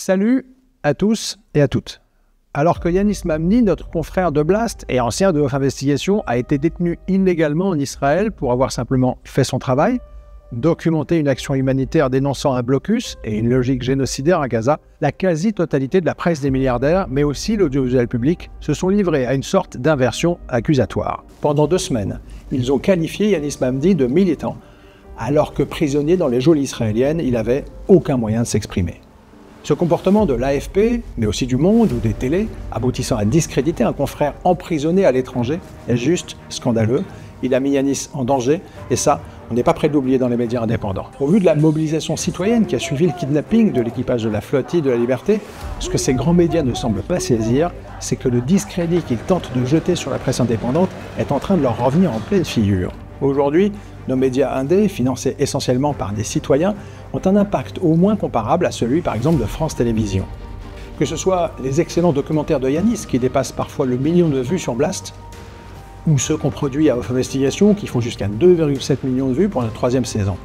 Salut à tous et à toutes. Alors que Yanis Mamni, notre confrère de Blast et ancien de Off Investigation, a été détenu illégalement en Israël pour avoir simplement fait son travail, documenté une action humanitaire dénonçant un blocus et une logique génocidaire à Gaza, la quasi-totalité de la presse des milliardaires, mais aussi l'audiovisuel public, se sont livrés à une sorte d'inversion accusatoire. Pendant 2 semaines, ils ont qualifié Yanis Mamni de militant, alors que prisonnier dans les geôles israéliennes, il n'avait aucun moyen de s'exprimer. Ce comportement de l'AFP, mais aussi du Monde ou des télés, aboutissant à discréditer un confrère emprisonné à l'étranger, est juste scandaleux. Il a mis Yanis en danger, et ça, on n'est pas prêt de l'oublier dans les médias indépendants. Au vu de la mobilisation citoyenne qui a suivi le kidnapping de l'équipage de la flottille de la Liberté, ce que ces grands médias ne semblent pas saisir, c'est que le discrédit qu'ils tentent de jeter sur la presse indépendante est en train de leur revenir en pleine figure. Aujourd'hui, nos médias indés, financés essentiellement par des citoyens, ont un impact au moins comparable à celui, par exemple, de France Télévisions. Que ce soit les excellents documentaires de Yanis, qui dépassent parfois le million de vues sur Blast, ou ceux qu'on produit à Off Investigation, qui font jusqu'à 2,7 millions de vues pour notre 3e saison.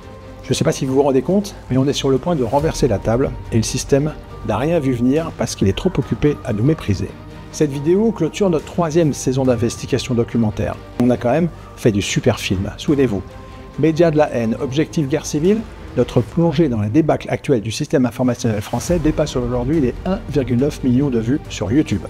Je ne sais pas si vous vous rendez compte, mais on est sur le point de renverser la table, et le système n'a rien vu venir parce qu'il est trop occupé à nous mépriser. Cette vidéo clôture notre 3e saison d'investigation documentaire. On a quand même fait du super film, souvenez-vous. Médias de la haine, Objectif Guerre Civile, notre plongée dans la débâcle actuelle du système informationnel français dépasse aujourd'hui les 1,9 million de vues sur YouTube.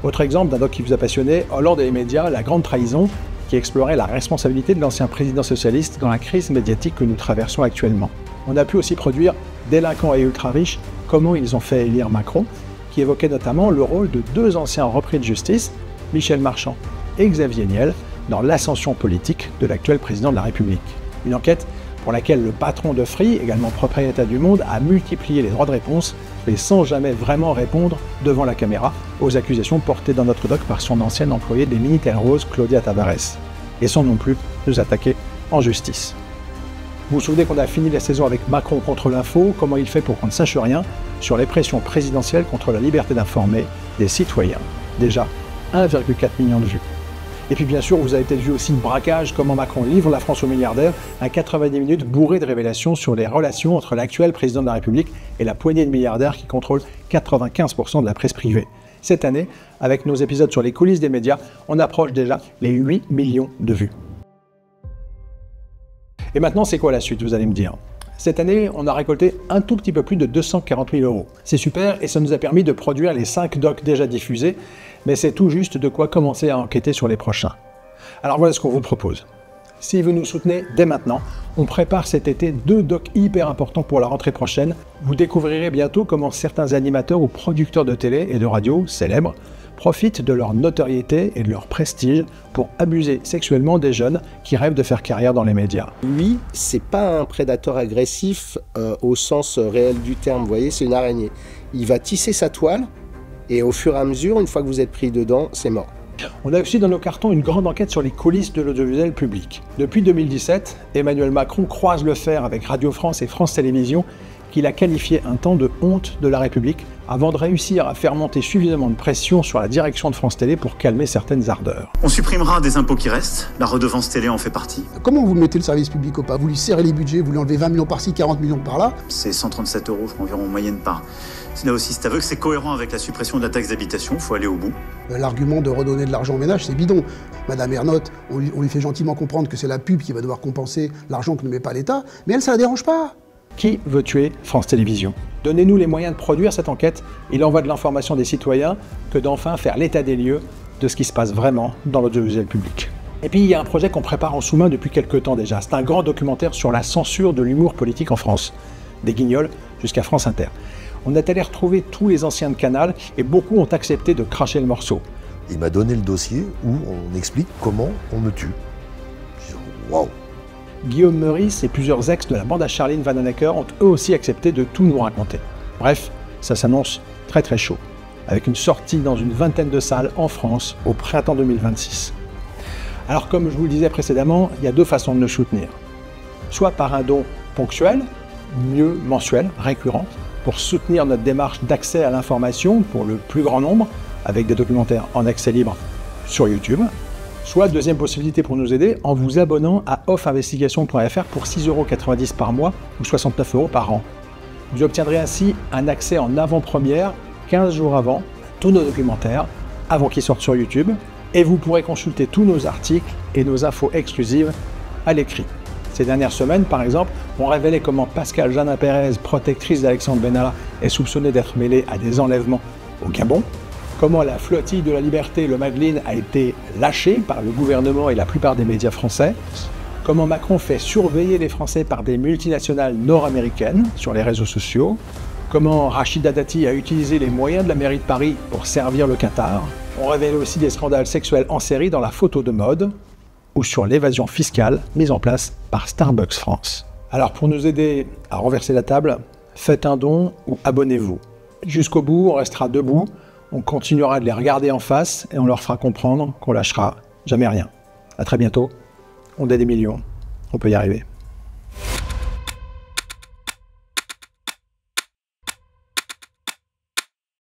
Autre exemple d'un doc qui vous a passionné, Hollande et les médias, La Grande Trahison, qui explorait la responsabilité de l'ancien président socialiste dans la crise médiatique que nous traversons actuellement. On a pu aussi produire Délinquants et ultra-riches, comment ils ont fait élire Macron, qui évoquait notamment le rôle de 2 anciens repris de justice, Michel Marchand et Xavier Niel, dans l'ascension politique de l'actuel président de la République. Une enquête pour laquelle le patron de Free, également propriétaire du Monde, a multiplié les droits de réponse, mais sans jamais vraiment répondre devant la caméra aux accusations portées dans notre doc par son ancienne employée des Minitel Rose, Claudia Tavares, et sans non plus nous attaquer en justice. Vous vous souvenez qu'on a fini la saison avec Macron contre l'info, comment il fait pour qu'on ne sache rien sur les pressions présidentielles contre la liberté d'informer des citoyens. Déjà 1,4 million de vues. Et puis bien sûr, vous avez peut-être vu aussi le braquage, comment Macron livre la France aux milliardaires, un 90 minutes bourré de révélations sur les relations entre l'actuel président de la République et la poignée de milliardaires qui contrôlent 95% de la presse privée. Cette année, avec nos épisodes sur les coulisses des médias, on approche déjà les 8 millions de vues. Et maintenant, c'est quoi la suite, vous allez me dire? Cette année, on a récolté un tout petit peu plus de 240 000 €. C'est super et ça nous a permis de produire les 5 docs déjà diffusés, mais c'est tout juste de quoi commencer à enquêter sur les prochains. Alors voilà ce qu'on vous propose. Si vous nous soutenez dès maintenant, on prépare cet été 2 docs hyper importants pour la rentrée prochaine. Vous découvrirez bientôt comment certains animateurs ou producteurs de télé et de radio célèbres profitent de leur notoriété et de leur prestige pour abuser sexuellement des jeunes qui rêvent de faire carrière dans les médias. Lui, c'est pas un prédateur agressif au sens réel du terme, vous voyez, c'est une araignée. Il va tisser sa toile et au fur et à mesure, une fois que vous êtes pris dedans, c'est mort. On a aussi dans nos cartons une grande enquête sur les coulisses de l'audiovisuel public. Depuis 2017, Emmanuel Macron croise le fer avec Radio France et France Télévisions, qu'il a qualifié un temps de honte de la République, avant de réussir à faire monter suffisamment de pression sur la direction de France Télé pour calmer certaines ardeurs. On supprimera des impôts qui restent, la redevance télé en fait partie. Comment vous mettez le service public au pas? Vous lui serrez les budgets, vous lui enlevez 20 millions par-ci, 40 millions par-là. C'est 137 € environ en moyenne par. Là aussi, c'est aveugle, c'est cohérent avec la suppression de la taxe d'habitation, il faut aller au bout. L'argument de redonner de l'argent aux ménages, c'est bidon. Madame Ernotte, on lui fait gentiment comprendre que c'est la pub qui va devoir compenser l'argent que ne met pas l'État, mais elle, ça la dérange pas. Qui veut tuer France Télévisions? Donnez-nous les moyens de produire cette enquête. Il envoie de l'information des citoyens que d'enfin faire l'état des lieux de ce qui se passe vraiment dans l'audiovisuel public. Et puis il y a un projet qu'on prépare en sous-main depuis quelques temps déjà. C'est un grand documentaire sur la censure de l'humour politique en France. Des Guignols jusqu'à France Inter. On est allé retrouver tous les anciens de Canal et beaucoup ont accepté de cracher le morceau. Il m'a donné le dossier où on explique comment on me tue. Je dis, waouh! Guillaume Meurice et plusieurs ex de la bande à Charline Vanhoenacker ont eux aussi accepté de tout nous raconter. Bref, ça s'annonce très très chaud, avec une sortie dans une vingtaine de salles en France au printemps 2026. Alors comme je vous le disais précédemment, il y a 2 façons de nous soutenir. Soit par un don ponctuel, mieux mensuel, récurrent, pour soutenir notre démarche d'accès à l'information pour le plus grand nombre, avec des documentaires en accès libre sur YouTube. Soit, deuxième possibilité pour nous aider, en vous abonnant à offinvestigation.fr pour 6,90 € par mois ou 69 € par an. Vous obtiendrez ainsi un accès en avant-première 15 jours avant tous nos documentaires, avant qu'ils sortent sur YouTube, et vous pourrez consulter tous nos articles et nos infos exclusives à l'écrit. Ces dernières semaines, par exemple, ont révélé comment Pascal Jeannin Pérez, protectrice d'Alexandre Benalla, est soupçonnée d'être mêlée à des enlèvements au Gabon, comment la flottille de la Liberté, le Madeleine, a été lâchée par le gouvernement et la plupart des médias français, comment Macron fait surveiller les Français par des multinationales nord-américaines sur les réseaux sociaux, comment Rachida Dati a utilisé les moyens de la mairie de Paris pour servir le Qatar. On révèle aussi des scandales sexuels en série dans la photo de mode ou sur l'évasion fiscale mise en place par Starbucks France. Alors pour nous aider à renverser la table, faites un don ou abonnez-vous. Jusqu'au bout, on restera debout, on continuera de les regarder en face et on leur fera comprendre qu'on lâchera jamais rien. À très bientôt, on est des millions, on peut y arriver.